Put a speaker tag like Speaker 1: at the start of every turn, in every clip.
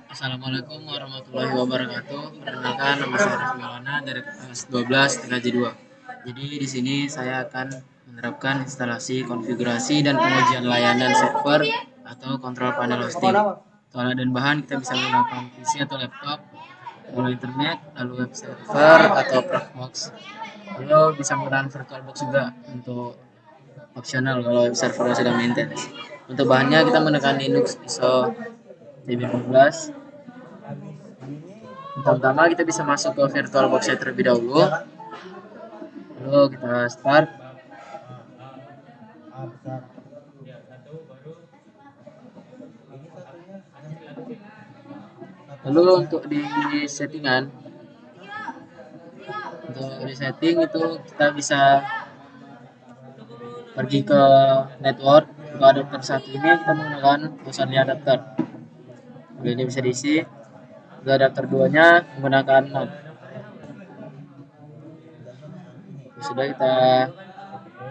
Speaker 1: Assalamualaikum warahmatullahi wabarakatuh. Perkenalkan, nama saya Raffi Maulana dari kelas 12 TKJ 2. Jadi di sini saya akan menerapkan instalasi, konfigurasi dan pengujian layanan server atau kontrol panel hosting. Untuk alat dan bahan kita bisa menggunakan PC atau laptop, lalu internet, lalu web server atau Proxmox. Lalu bisa menggunakan VirtualBox juga untuk opsional kalau web server sudah maintenance. Untuk bahannya kita menggunakan Linux ISO 15. Pertama kita bisa masuk ke VirtualBox terlebih dahulu. Lalu kita start. Lalu untuk di settingan, itu kita bisa pergi ke network. Untuk adapter satu ini kita menggunakan only adapter. Lalu ini bisa diisi. Untuk adapter 2-nya menggunakan NAND. Sudah, kita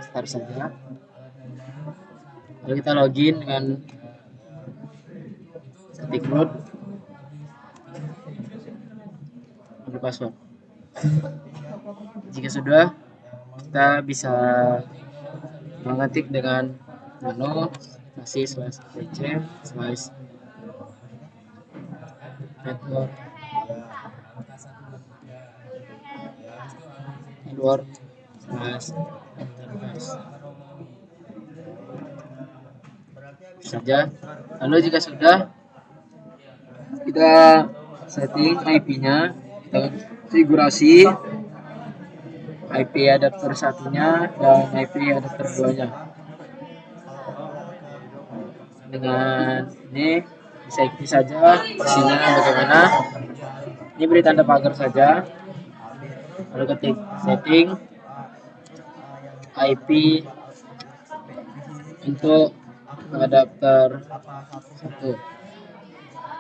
Speaker 1: start saja. Lalu kita login dengan ketik root lalu password. Jika sudah, kita bisa mengetik dengan menu /etc/network saja. Lalu jika sudah, kita setting IP-nya, kita konfigurasi IP adapter satunya dan IP adapter 2-nya. Dengan ini bisa ikuti saja isinya bagaimana. Ini beri tanda pagar saja. Lalu ketik setting IP untuk adapter 1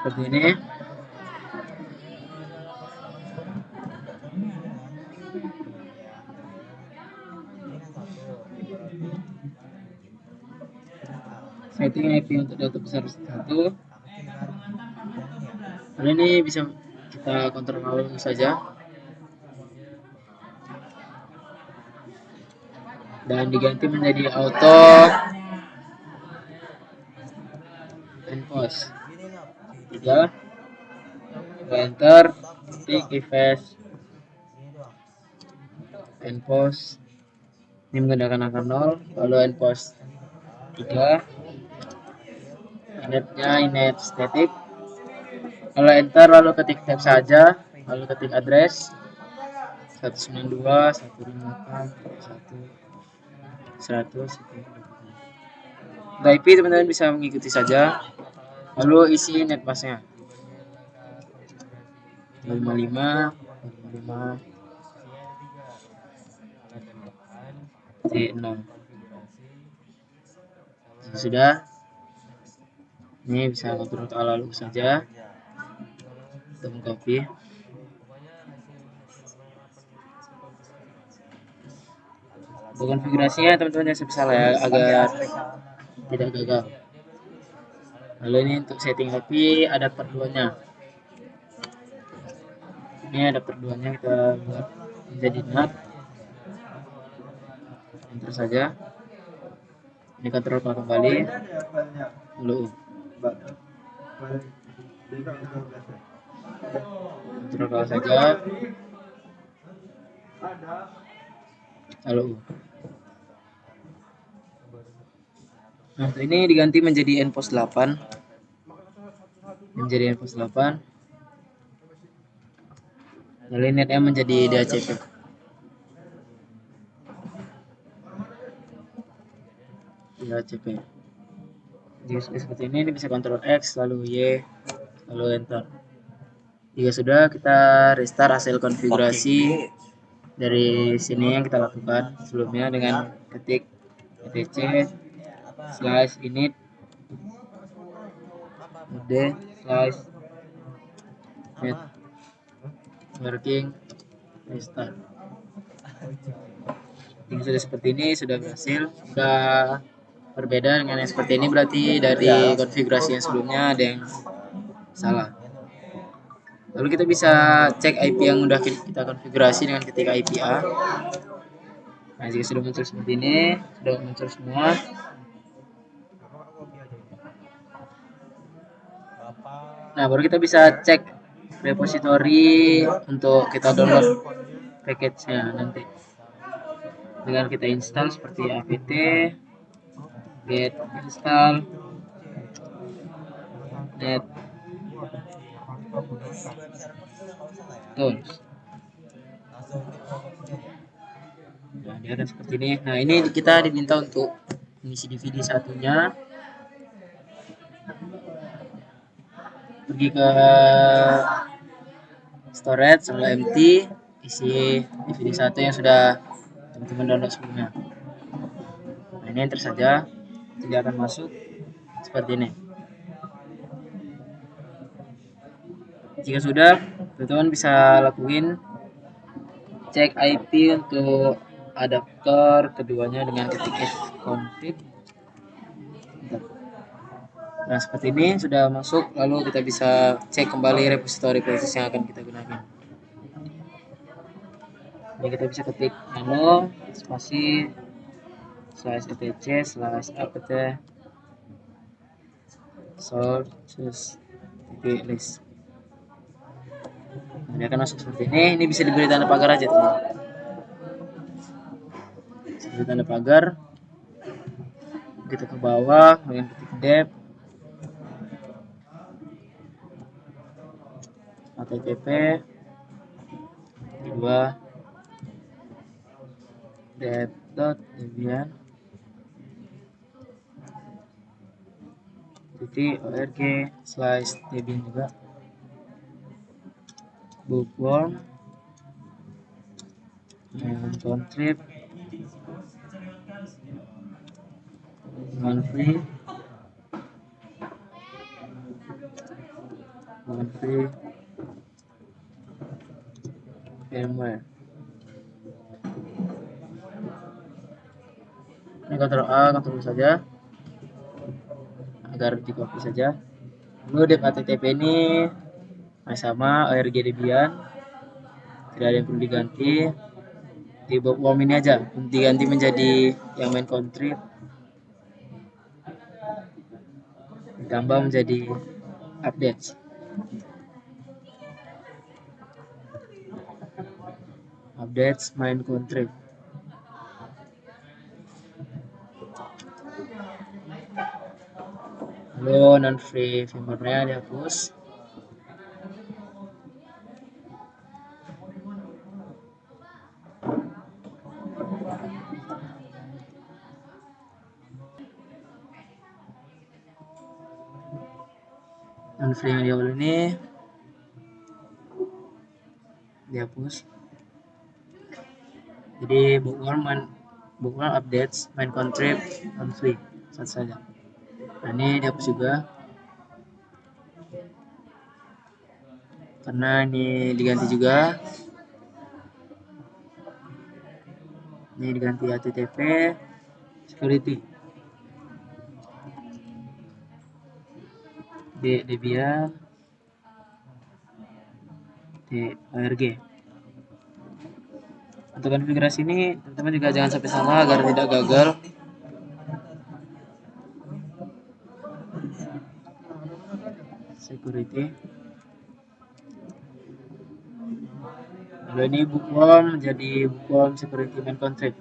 Speaker 1: seperti ini. Setting IP untuk adapter besar 1. Lalu ini bisa kita kontrol saja dan diganti menjadi auto enpos 3. Enter, ketik ifs enpos, ini menggunakan angka 0, lalu enpos 3, initnya init static, lalu enter, lalu ketik tab saja, lalu ketik address 192.158.1.100. Untuk IP teman-teman bisa mengikuti saja. Lalu isi netmasknya 55 T6. Sudah, ini bisa kontrol lalu saja untuk mengcopy. Untuk konfigurasinya teman-teman yang sebisa ya agar tidak gagal. Lalu ini untuk setting IP adapter 2-nya. Ini adapter 2-nya kita buat menjadi NAT. Enter saja. Ini kontrol kembali. Lalu kontrol saja. Lalu nah, ini diganti menjadi enpos 8. Menjadi enpos 8. Lalu netnya menjadi DHCP. Jika sudah seperti ini bisa kontrol X lalu Y lalu enter. Jika sudah, kita restart hasil konfigurasi dari sini yang kita lakukan sebelumnya dengan ketik etc/init d/networking restart. Jika sudah seperti ini, sudah berhasil, sudah berbeda dengan yang seperti ini, berarti dari konfigurasi yang sebelumnya ada yang salah. Lalu kita bisa cek IP yang udah kita konfigurasi dengan ketik IP A. Nah, jika sudah muncul seperti ini, sudah muncul semua. Nah, baru kita bisa cek repository untuk kita download package-nya nanti. Dengan kita install seperti apt get install net tools. Nah, dia akan seperti ini. Nah, ini kita diminta untuk mengisi DVD satunya. Pergi ke storage sama empty, isi DVD satu yang sudah teman-teman download sebelumnya. Nah, ini enter saja, tidak akan masuk seperti ini. Jika sudah, teman-teman bisa lakuin cek IP untuk adaptor keduanya dengan ketik config. Nah, seperti ini sudah masuk, lalu kita bisa cek kembali repository proses yang akan kita gunakan. Jadi kita bisa ketik nano spasi /etc /apt sources list. Nah, dia akan masuk seperti ini. Ini bisa diberi tanda pagar aja, teman. Diberi tanda pagar. Kita ke bawah dengan ketik dep http kedua dep.debian .org/debian juga bookworm and contrib non-free firmware. Ini Ctrl A, Ctrl saja agar di copy saja. Lalu dep http ini masih sama org debian, tidak ada yang perlu diganti. Di bookworm ini aja diganti menjadi yang main contrib, ditambah menjadi updates main contrib. Lalu non free firmware-nya dihapus. Non free yang di awal ini dihapus. Jadi bookworm updates main contrib non free satu saja. Nah, ini dihapus juga karena ini diganti juga. Ini diganti http security debian org. Untuk konfigurasi ini teman-teman juga jangan sampai salah agar tidak gagal. Security. Lalu ini bookworm menjadi bookworm security main contrib.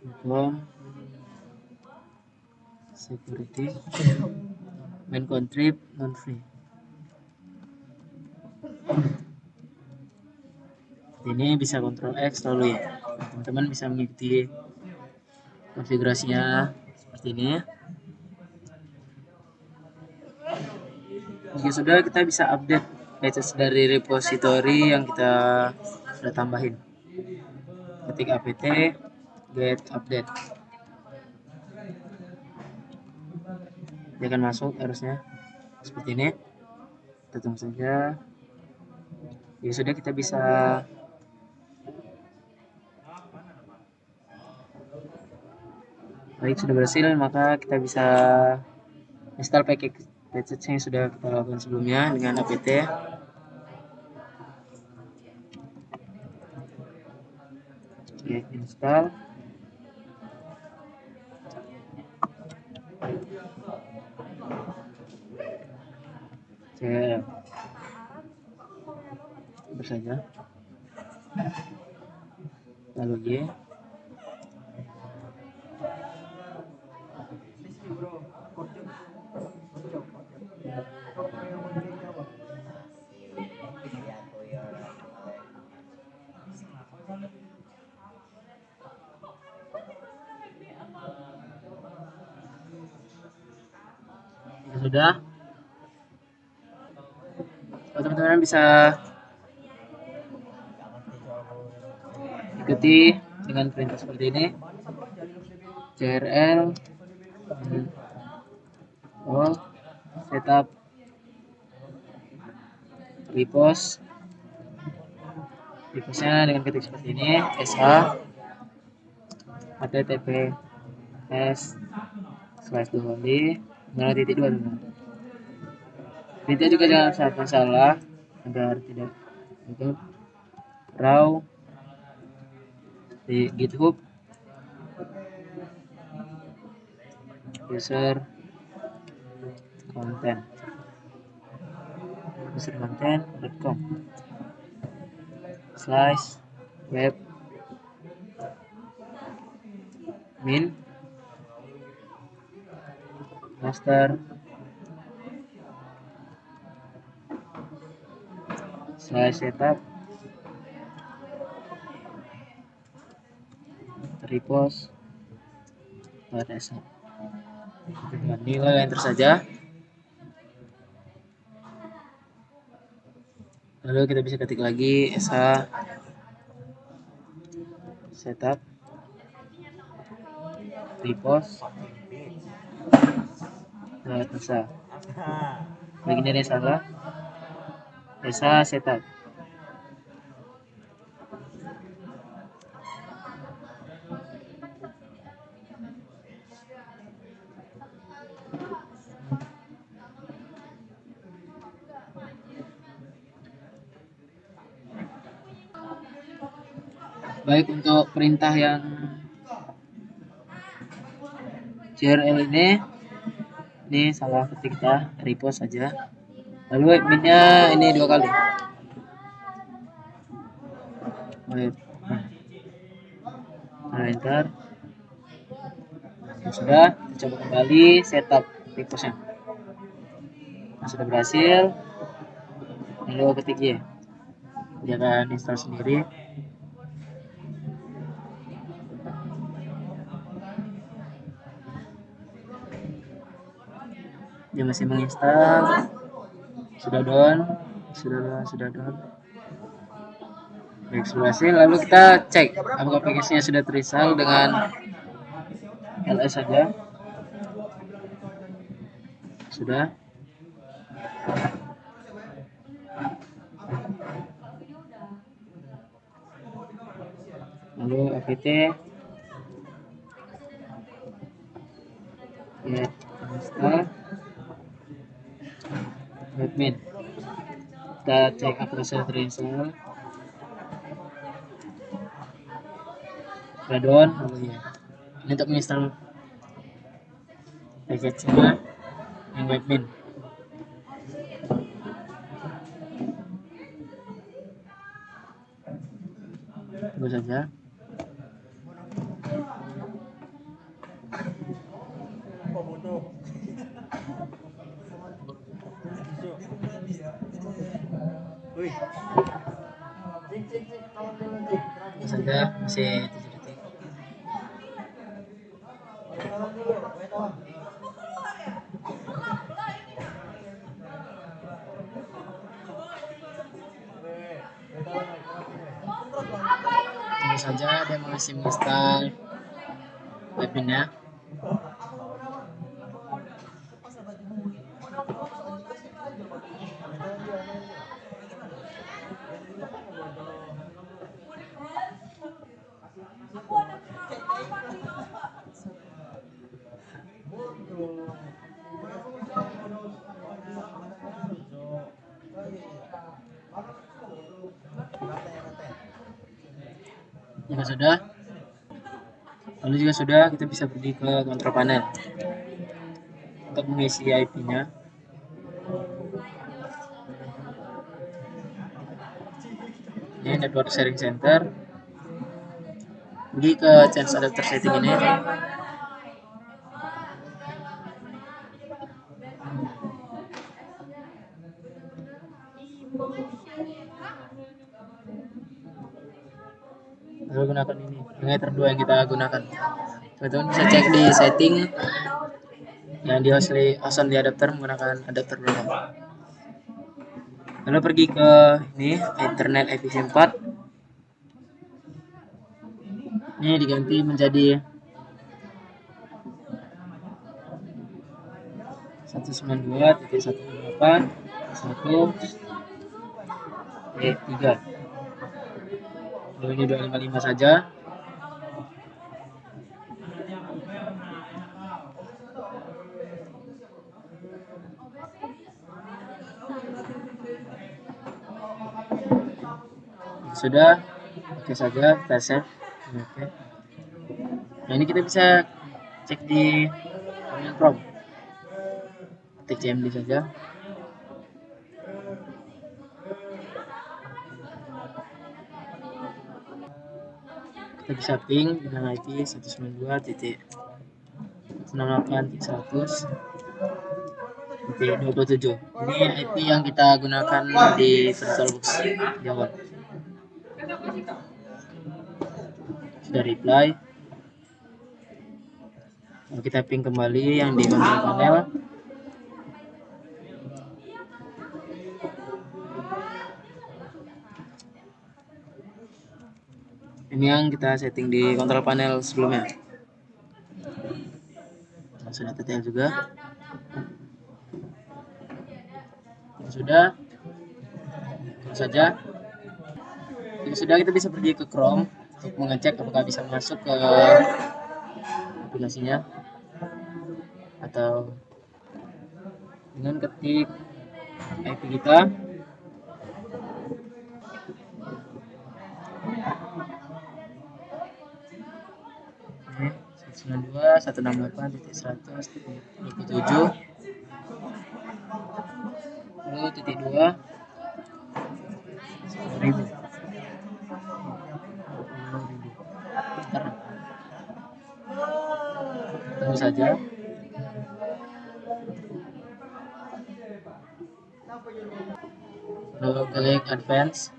Speaker 1: Bookworm security main contrib non free. Ini bisa Ctrl X lalu ya. Teman-teman bisa mengikuti konfigurasinya seperti ini. Jika sudah, kita bisa update patches dari repository yang kita sudah tambahin. Ketik apt get update. Dia akan masuk harusnya seperti ini. Kita tunggu saja. Ya sudah, kita bisa baik, sudah berhasil, maka kita bisa install package yang sudah kita lakukan sebelumnya dengan apt. Oke, install. Cek saja, lalu Y. Sudah, teman-teman bisa ikuti dengan perintah seperti ini. CRL setup repost, repostnya dengan ketik seperti ini, sh https://2 Perintah juga jangan sampai salah agar tidak untuk raw di GitHub user content.com /web min master /setup repost /s. Nilai enter saja. Lalu kita bisa ketik lagi sh setup repost /s. Begini ada salah. sh setup. Baik, untuk perintah yang CRL ini salah ketik, kita repost saja. Lalu minnya ini 2 kali. Enter. Sudah, kita coba kembali setup repostnya. Sudah berhasil. Lalu ketik Y. Dia akan install sendiri. Dia masih menginstal. Sudah down. Baik, sudah berhasil. Lalu kita cek apakah aplikasinya sudah terinstall dengan ls saja. Sudah. Lalu apt get install webmin. Kita cek apakah sudah terinstall. Sudah down. Lalu ya, ini untuk menginstal package-nya yang webmin. Tunggu saja. Saja masih 7 detik. Tunggu saja, dia masih menginstal webminnya. Jika sudah, lalu jika sudah, kita bisa pergi ke kontrol panel untuk mengisi IP-nya. Ini network sharing center. Pergi ke change adapter setting ini. Lalu gunakan ini, yang Ether 2 yang kita gunakan. Teman-teman bisa cek di setting yang di host on di adapter menggunakan adapter berapa. Lalu pergi ke ini Ethernet IP 4. Ini diganti menjadi 192.168.1.3. Lalu ini 255 saja. Sudah, oke saja, kita save. Oke. Nah, ini kita bisa cek di Command Prompt. Ketik cmd saja. Kita bisa ping dengan IP 192.168.100.27. Ini IP yang kita gunakan di VirtualBox di awal. Sudah reply. Lalu kita ping kembali yang di kontrol panel. Ini yang kita setting di kontrol panel sebelumnya. Nah, sudah detail juga. Sudah, saja. Jika sudah, kita bisa pergi ke Chrome untuk mengecek apakah bisa masuk ke aplikasinya, atau dengan ketik IP kita. Ini 192.168.100.27. Lalu titik 2 10.000. Tunggu saja. Lalu klik advance.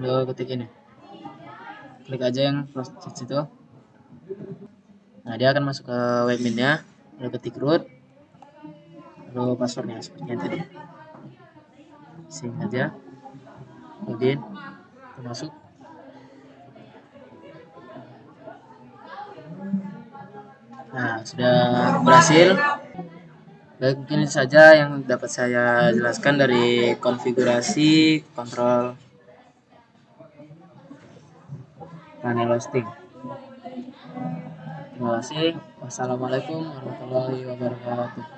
Speaker 1: Lalu ketik ini. Klik aja yang proses itu. Nah, dia akan masuk ke webmin-nya. Lalu ketik root. Lalu passwordnya seperti yang tadi. Sing aja. Login. Kita masuk. Nah, sudah berhasil. Baik, mungkin itu saja yang dapat saya jelaskan dari konfigurasi kontrol panel hosting. Terima kasih. Wassalamualaikum warahmatullahi wabarakatuh.